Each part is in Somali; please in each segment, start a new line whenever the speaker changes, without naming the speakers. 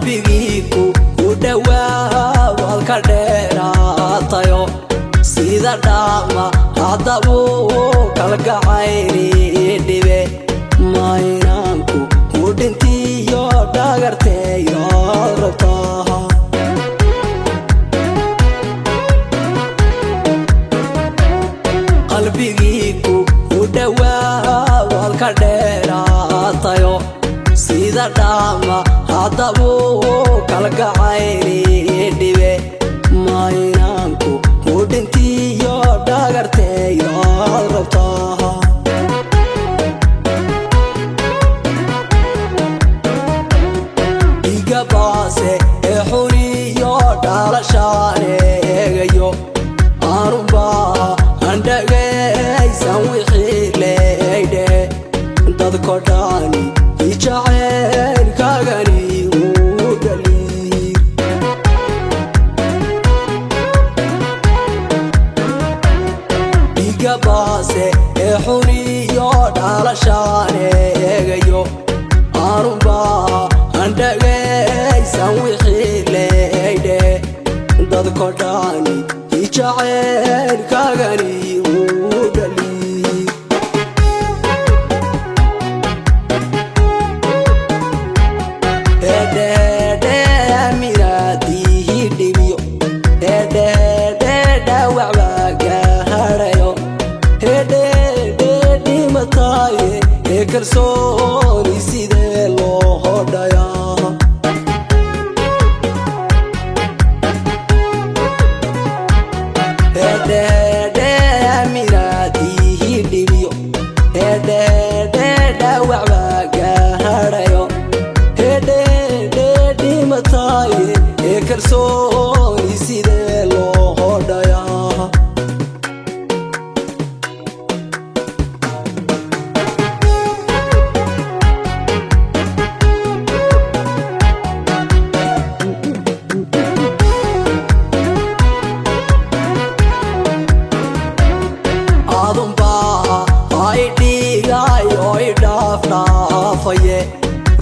qalbigiiku ku dhawaa walka dheeraatayo sida dhaama haddabuu kalgacayni dhibe maynaanku ku dhintiyo dhagarteeyo rabtaa qalbigiiku ku dhawaa walka dheeraatayo sida dhaama haddabuu kalgacayni dhibe maynaanku ku dhintiyo dhagarteeyo rabtaa dhiga baase ee xuniyo dhalashaan eegayo aanunbaa handhagaysan wixii leeydhe dadko dhani ijaceylkaagani uu dhaliir dhiga baase ee xuniyo dhalashaan eegayo aanunbaa handhagaysan wixii leeydhe dadko dhani ijaceylkaagani uu dhaliir kalsooni sidee loo hodhayaa minaadihi dhibiyo dhawac baa gaadhayo dhimataaye ee kalsooni sidee loo hodhayaa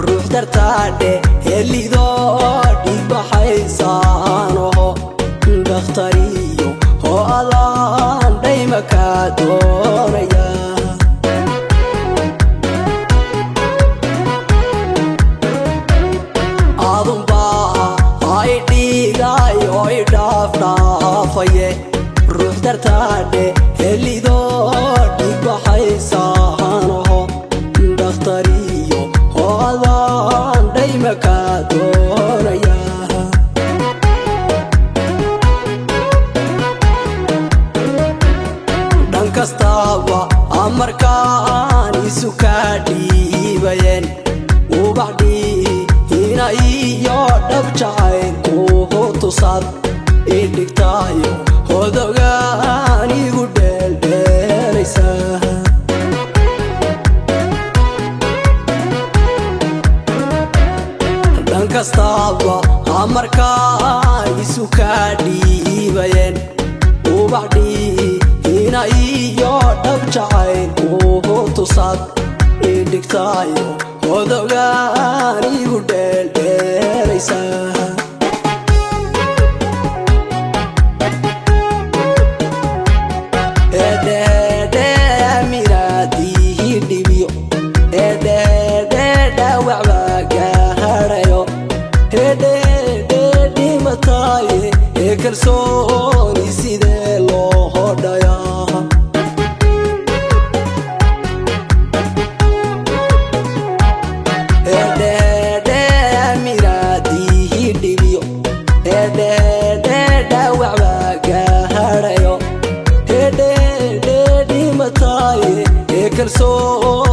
ruux dartaadhe helidoo dhigbaxaysaanoho dakhtariyo oo adaan dhayma kaa doonaya adunbaa ay dhiigayo idhaafdhaafaye ruux dartaadhe helidoo dhigbaxaysaanoho dakhtariyo oo adaan dhayma kaa doonaya dhan kastaaba amarkaan isu kaa dhiibayeen ubaxdhiina iyo dhab jacaylku tusaad idhigtaayo hodogaan igu dheeldheelaysa kastaaba amarkaan isu kaa dhiibayeen ubaxdhiina iyo dhab jacaylku tusaad idhigtaayo hodogaan igu dheeldheelaysa minaadihi dhibiyo dhawac baa gaadhayo dhimataaye ee kalsooni sidee loo hodhayaa minaadihi dhibiyo dhawac baa gaadhayo dhimataaye ee kalsooni